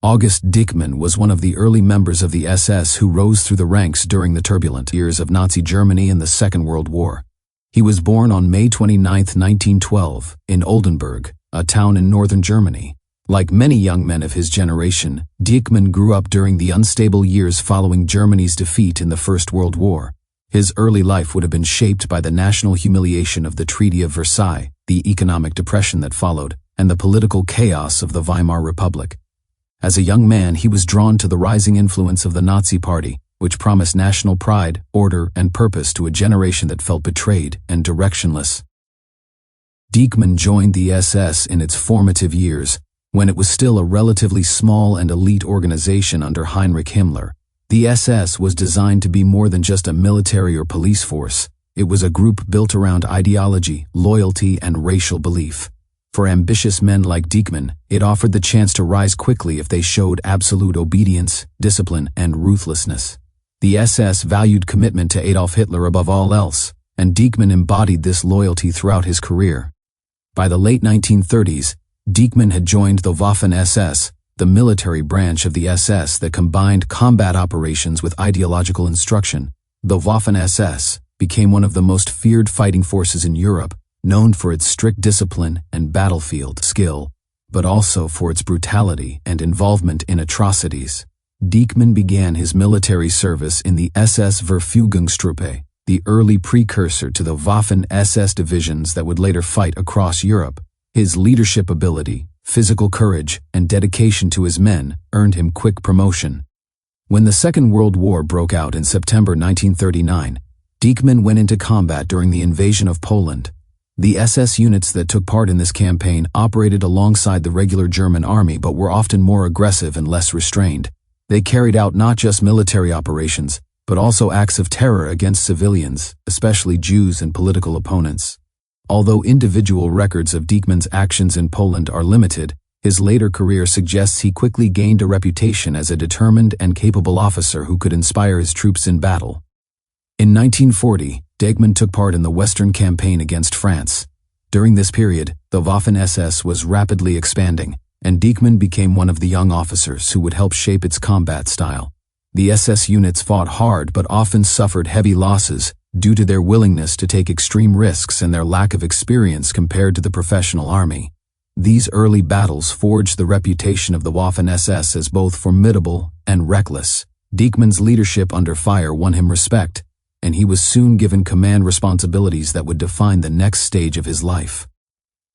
August Dieckmann was one of the early members of the SS who rose through the ranks during the turbulent years of Nazi Germany in the Second World War. He was born on May 29, 1912, in Oldenburg, a town in northern Germany. Like many young men of his generation, Dieckmann grew up during the unstable years following Germany's defeat in the First World War. His early life would have been shaped by the national humiliation of the Treaty of Versailles, the economic depression that followed, and the political chaos of the Weimar Republic. As a young man, he was drawn to the rising influence of the Nazi Party, which promised national pride, order, and purpose to a generation that felt betrayed and directionless. Dieckmann joined the SS in its formative years, when it was still a relatively small and elite organization under Heinrich Himmler. The SS was designed to be more than just a military or police force. It was a group built around ideology, loyalty, and racial belief. For ambitious men like Dieckmann, it offered the chance to rise quickly if they showed absolute obedience, discipline, and ruthlessness. The SS valued commitment to Adolf Hitler above all else, and Dieckmann embodied this loyalty throughout his career. By the late 1930s, Dieckmann had joined the Waffen-SS, the military branch of the SS that combined combat operations with ideological instruction. The Waffen-SS became one of the most feared fighting forces in Europe, known for its strict discipline and battlefield skill, but also for its brutality and involvement in atrocities. Dieckmann began his military service in the SS Verfügungstruppe, the early precursor to the Waffen-SS divisions that would later fight across Europe. His leadership ability, physical courage, and dedication to his men earned him quick promotion. When the Second World War broke out in September 1939, Dieckmann went into combat during the invasion of Poland. The SS units that took part in this campaign operated alongside the regular German army but were often more aggressive and less restrained. They carried out not just military operations, but also acts of terror against civilians, especially Jews and political opponents. Although individual records of Dieckmann's actions in Poland are limited, his later career suggests he quickly gained a reputation as a determined and capable officer who could inspire his troops in battle. In 1940, Dieckmann took part in the Western Campaign against France. During this period, the Waffen-SS was rapidly expanding, and Dieckmann became one of the young officers who would help shape its combat style. The SS units fought hard but often suffered heavy losses due to their willingness to take extreme risks and their lack of experience compared to the professional army. These early battles forged the reputation of the Waffen-SS as both formidable and reckless. Dieckmann's leadership under fire won him respect, and he was soon given command responsibilities that would define the next stage of his life.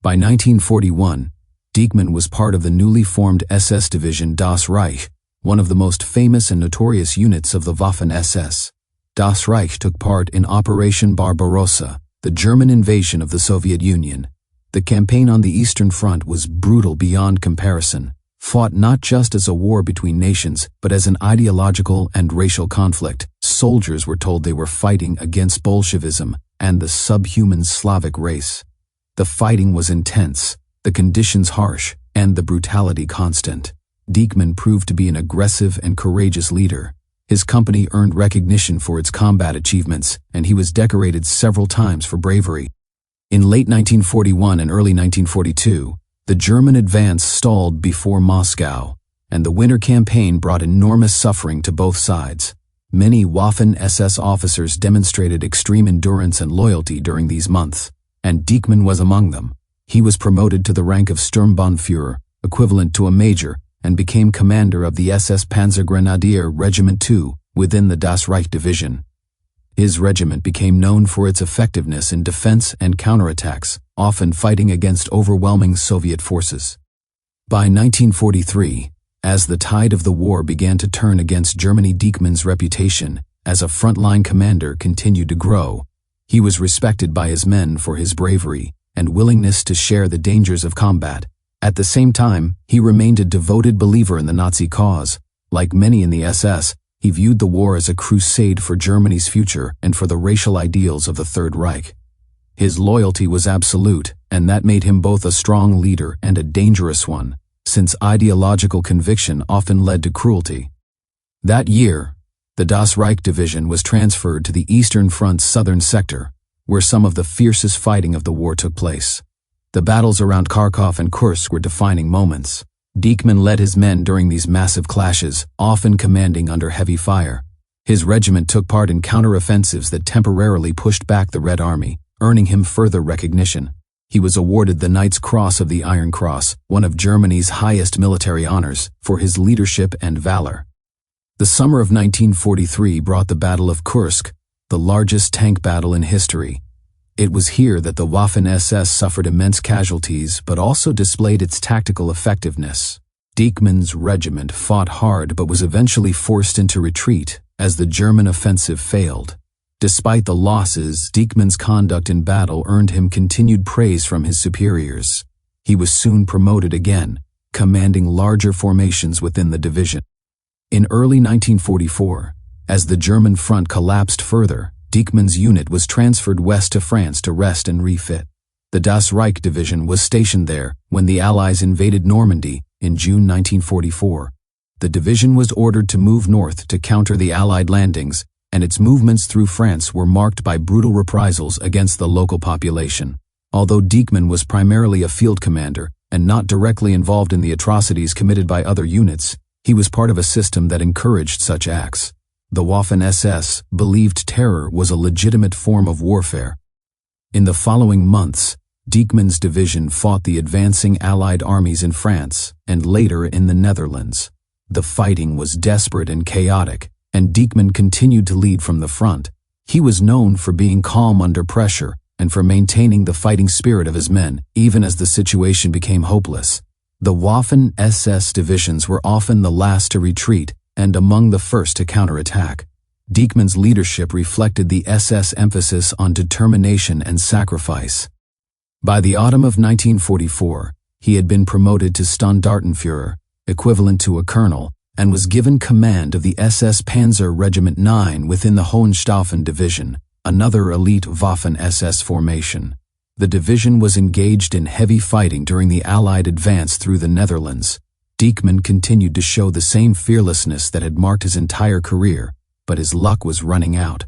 By 1941, Dieckmann was part of the newly formed SS division Das Reich, one of the most famous and notorious units of the Waffen-SS. Das Reich took part in Operation Barbarossa, the German invasion of the Soviet Union. The campaign on the Eastern Front was brutal beyond comparison, fought not just as a war between nations, but as an ideological and racial conflict. Soldiers were told they were fighting against Bolshevism and the subhuman Slavic race. The fighting was intense, the conditions harsh, and the brutality constant. Dieckmann proved to be an aggressive and courageous leader. His company earned recognition for its combat achievements, and he was decorated several times for bravery. In late 1941 and early 1942, the German advance stalled before Moscow, and the Winter Campaign brought enormous suffering to both sides. Many Waffen-SS officers demonstrated extreme endurance and loyalty during these months, and Dieckmann was among them. He was promoted to the rank of Sturmbannführer, equivalent to a major, and became commander of the SS Panzergrenadier Regiment II within the Das Reich division. His regiment became known for its effectiveness in defense and counterattacks, often fighting against overwhelming Soviet forces. By 1943, as the tide of the war began to turn against Germany, Dieckmann's reputation as a frontline commander continued to grow. He was respected by his men for his bravery and willingness to share the dangers of combat. At the same time, he remained a devoted believer in the Nazi cause. Like many in the SS, he viewed the war as a crusade for Germany's future and for the racial ideals of the Third Reich. His loyalty was absolute, and that made him both a strong leader and a dangerous one, since ideological conviction often led to cruelty. That year, the Das Reich division was transferred to the Eastern Front's southern sector, where some of the fiercest fighting of the war took place. The battles around Kharkov and Kursk were defining moments. Dieckmann led his men during these massive clashes, often commanding under heavy fire. His regiment took part in counter-offensives that temporarily pushed back the Red Army, earning him further recognition. He was awarded the Knight's Cross of the Iron Cross, one of Germany's highest military honors, for his leadership and valor. The summer of 1943 brought the Battle of Kursk, the largest tank battle in history. It was here that the Waffen-SS suffered immense casualties but also displayed its tactical effectiveness. Dieckmann's regiment fought hard but was eventually forced into retreat as the German offensive failed. Despite the losses, Dieckmann's conduct in battle earned him continued praise from his superiors. He was soon promoted again, commanding larger formations within the division. In early 1944, as the German front collapsed further, Dieckmann's unit was transferred west to France to rest and refit. The Das Reich division was stationed there when the Allies invaded Normandy in June 1944. The division was ordered to move north to counter the Allied landings, and its movements through France were marked by brutal reprisals against the local population. Although Dieckmann was primarily a field commander and not directly involved in the atrocities committed by other units, he was part of a system that encouraged such acts. The Waffen-SS believed terror was a legitimate form of warfare. In the following months, Dieckmann's division fought the advancing Allied armies in France and later in the Netherlands. The fighting was desperate and chaotic, and Dieckmann continued to lead from the front. He was known for being calm under pressure and for maintaining the fighting spirit of his men, even as the situation became hopeless. The Waffen-SS divisions were often the last to retreat and among the first to counterattack. Dieckmann's leadership reflected the SS emphasis on determination and sacrifice. By the autumn of 1944, he had been promoted to Standartenführer, equivalent to a colonel, and was given command of the SS Panzer Regiment 9 within the Hohenstaufen Division, another elite Waffen-SS formation. The division was engaged in heavy fighting during the Allied advance through the Netherlands. Dieckmann continued to show the same fearlessness that had marked his entire career, but his luck was running out.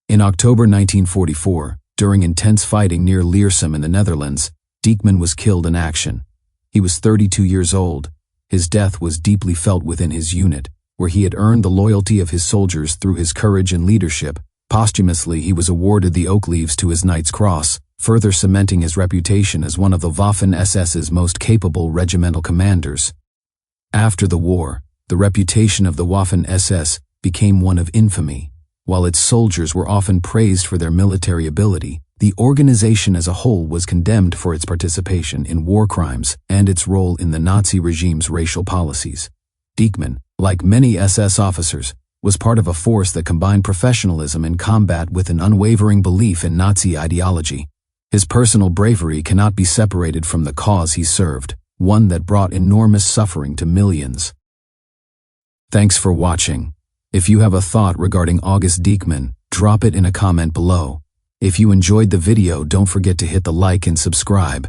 In October 1944, during intense fighting near Leersum in the Netherlands, Dieckmann was killed in action. He was 32 years old. His death was deeply felt within his unit, where he had earned the loyalty of his soldiers through his courage and leadership. Posthumously, he was awarded the Oak Leaves to his Knight's Cross, further cementing his reputation as one of the Waffen-SS's most capable regimental commanders. After the war, the reputation of the Waffen-SS became one of infamy. While its soldiers were often praised for their military ability, the organization as a whole was condemned for its participation in war crimes and its role in the Nazi regime's racial policies. Dieckmann, like many SS officers, was part of a force that combined professionalism in combat with an unwavering belief in Nazi ideology. His personal bravery cannot be separated from the cause he served, one that brought enormous suffering to millions. Thanks for watching. If you have a thought regarding August Dieckmann, drop it in a comment below. If you enjoyed the video, don't forget to hit the like and subscribe.